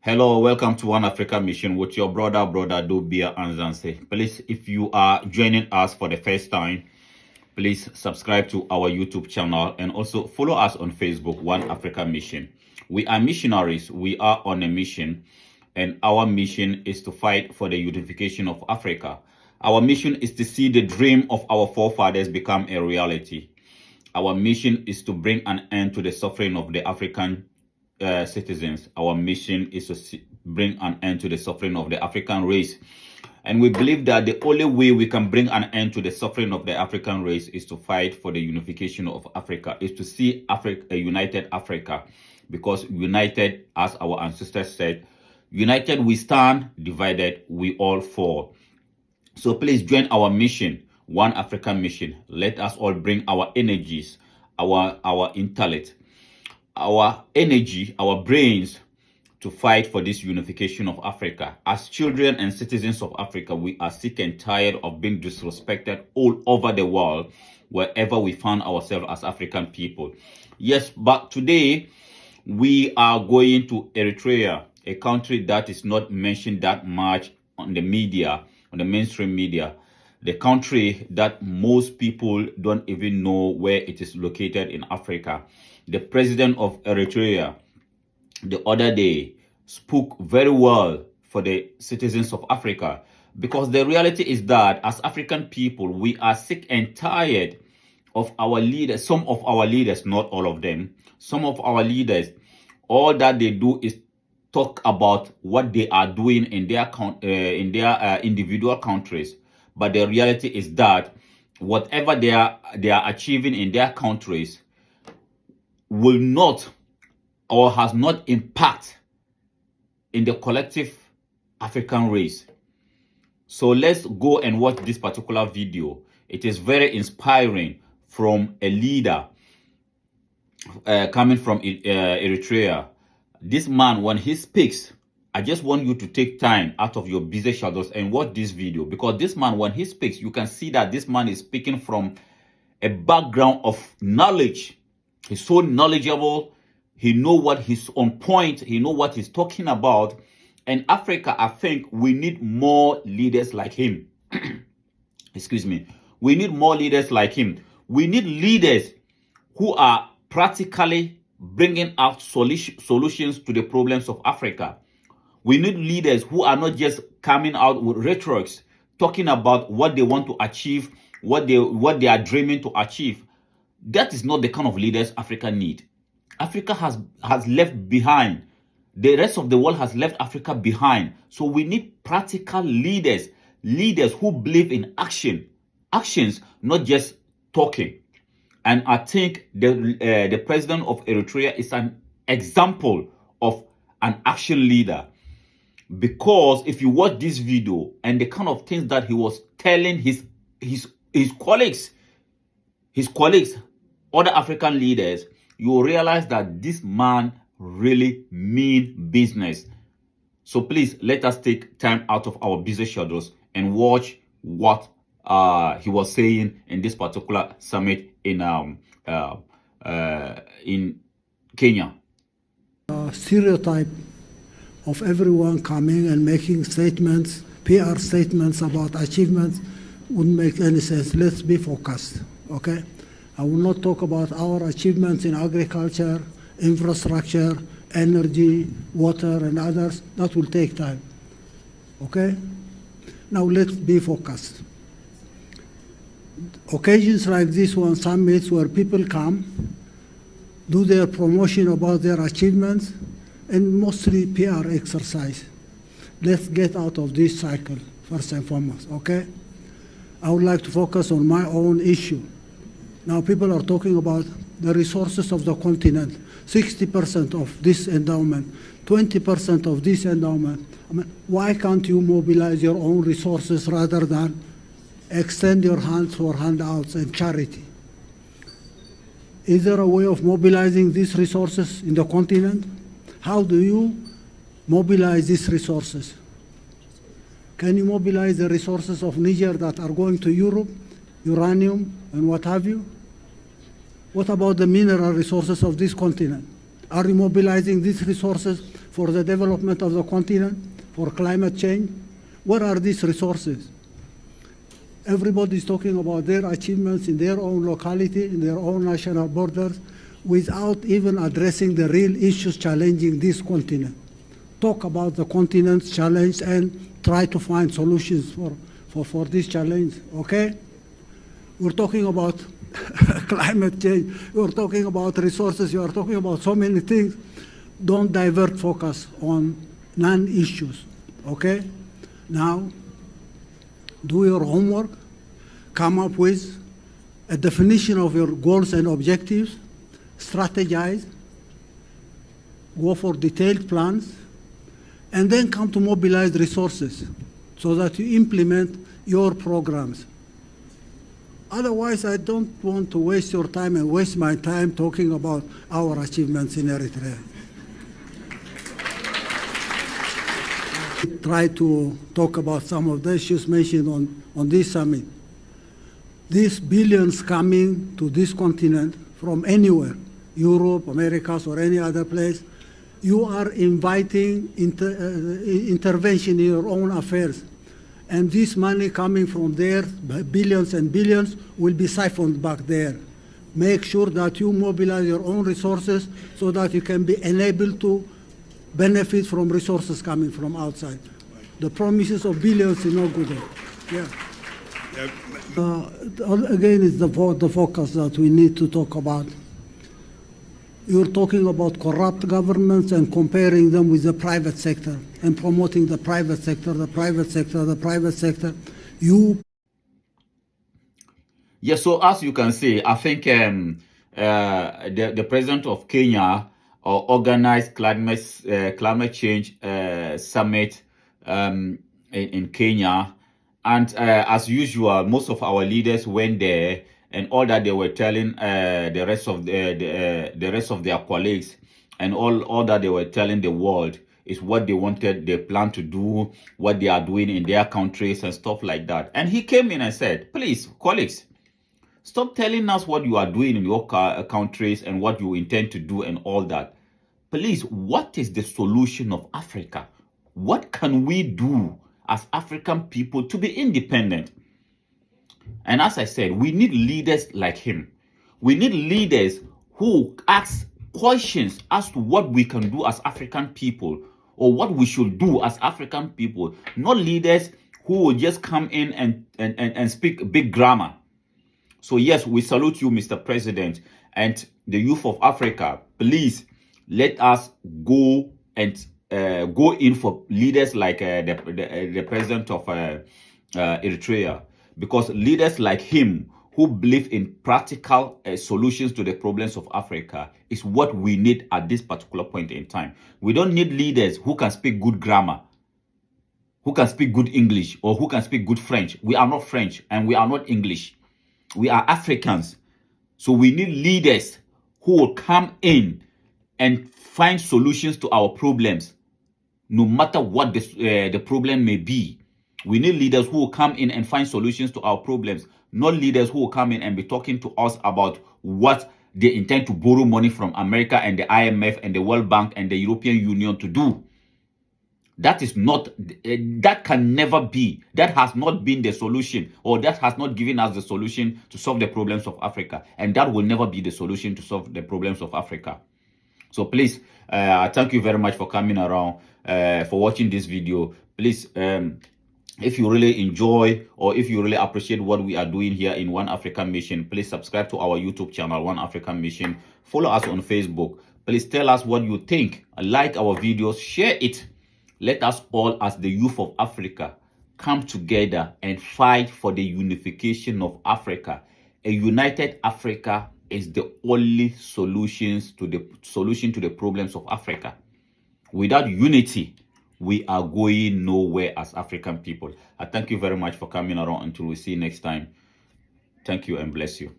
Hello, welcome to One Africa Mission with your brother Dobia Anzanse. Please, if you are joining us for the first time, please subscribe to our YouTube channel and also follow us on Facebook, One Africa Mission. We are missionaries. We are on a mission, and our mission is to fight for the unification of Africa. Our mission is to see the dream of our forefathers become a reality. Our mission is to bring an end to the suffering of the African citizens. Our mission is to bring an end to the suffering of the African race. And we believe that the only way we can bring an end to the suffering of the African race is to fight for the unification of Africa, is to see Africa, a united Africa. Because united, as our ancestors said, united we stand, divided we all fall. So please join our mission, One African Mission. Let us all bring our energies, our intellect, our energy, our brains to fight for this unification of Africa. As children and citizens of Africa, we are sick and tired of being disrespected all over the world, wherever we find ourselves as African people. Yes, but today we are going to Eritrea, a country that is not mentioned that much on the media, on the mainstream media. The country that most people don't even know where it is located in Africa. The president of Eritrea the other day spoke very well for the citizens of Africa, because the reality is that as African people, we are sick and tired of our leaders. Some of our leaders, not all of them, some of our leaders, all that they do is talk about what they are doing in their individual countries. But the reality is that whatever they are achieving in their countries will not or has not impact in the collective African race. So let's go and watch this particular video. It is very inspiring from a leader coming from Eritrea. This man, when he speaks, I just want you to take time out of your busy schedules and watch this video, because this man, when he speaks, you can see that this man is speaking from a background of knowledge. He's so knowledgeable. He knows what he's on point. He knows what he's talking about. And Africa, I think we need more leaders like him. Excuse me. We need more leaders like him. We need leaders who are practically bringing out solutions to the problems of Africa. We need leaders who are not just coming out with rhetorics, talking about what they want to achieve, what they are dreaming to achieve. That is not the kind of leaders Africa need. Africa has left behind. The rest of the world has left Africa behind. So we need practical leaders, leaders who believe in actions, not just talking. And I think the president of Eritrea is an example of an action leader. Because if you watch this video and the kind of things that he was telling his colleagues, other African leaders, you will realize that this man really mean business. So please let us take time out of our busy schedules and watch what he was saying in this particular summit in Kenya. Stereotype of everyone coming and making statements, PR statements about achievements wouldn't make any sense. Let's be focused, okay? I will not talk about our achievements in agriculture, infrastructure, energy, water, and others. That will take time, okay? Now let's be focused. Occasions like this one, summits where people come, do their promotion about their achievements, and mostly PR exercise. Let's get out of this cycle, first and foremost, okay? I would like to focus on my own issue. Now people are talking about the resources of the continent, 60% of this endowment, 20% of this endowment. I mean, why can't you mobilize your own resources rather than extend your hands for handouts and charity? Is there a way of mobilizing these resources in the continent? How do you mobilize these resources? Can you mobilize the resources of Niger that are going to Europe, uranium and what have you? What about the mineral resources of this continent? Are you mobilizing these resources for the development of the continent, for climate change? Where are these resources? Everybody is talking about their achievements in their own locality, in their own national borders, without even addressing the real issues challenging this continent. Talk about the continent's challenge and try to find solutions for this challenge, okay? We're talking about climate change, we're talking about resources, you are talking about so many things. Don't divert focus on non-issues, okay? Now, do your homework, come up with a definition of your goals and objectives, strategize, go for detailed plans, and then come to mobilize resources so that you implement your programs. Otherwise, I don't want to waste your time and waste my time talking about our achievements in Eritrea. Try to talk about some of the issues mentioned on this summit. These billions coming to this continent from anywhere, Europe, Americas, or any other place, you are inviting intervention in your own affairs. And this money coming from there, billions and billions, will be siphoned back there. Make sure that you mobilize your own resources so that you can be enabled to benefit from resources coming from outside. The promises of billions is no good. Yeah. Again, it's the focus that we need to talk about. You're talking about corrupt governments and comparing them with the private sector and promoting the private sector, the private sector, the private sector. Yeah, so as you can see, I think the president of Kenya organized climate change summit in Kenya, and as usual, most of our leaders went there, and all that they were telling the rest of their colleagues, and all that they were telling the world is what they wanted, they plan to do, what they are doing in their countries and stuff like that. And he came in and said, please, colleagues, stop telling us what you are doing in your countries and what you intend to do and all that. Please, what is the solution of Africa? What can we do as African people to be independent? And as I said, we need leaders like him. We need leaders who ask questions as to what we can do as African people or what we should do as African people. Not leaders who will just come in and speak big grammar. So yes, we salute you, Mr. President, and the youth of Africa. Please let us go and go in for leaders like the president of Eritrea, because leaders like him who believe in practical solutions to the problems of Africa is what we need at this particular point in time. We don't need leaders who can speak good grammar, who can speak good English, or who can speak good French. We are not French and we are not English. We are Africans. So we need leaders who will come in and find solutions to our problems, no matter what the problem may be. We need leaders who will come in and find solutions to our problems, not leaders who will come in and be talking to us about what they intend to borrow money from America and the IMF and the World Bank and the European Union to do. That is not, that can never be, that has not been the solution, or that has not given us the solution to solve the problems of Africa. And that will never be the solution to solve the problems of Africa. So please, thank you very much for coming around, for watching this video. Please, if you really enjoy or if you really appreciate what we are doing here in One African Mission, please subscribe to our YouTube channel, One African Mission. Follow us on Facebook. Please tell us what you think. Like our videos, share it. Let us all, as the youth of Africa, come together and fight for the unification of Africa. A united Africa is the only solution to the problems of Africa. Without unity, we are going nowhere as African people. I thank you very much for coming around. Until we see you next time. Thank you and bless you.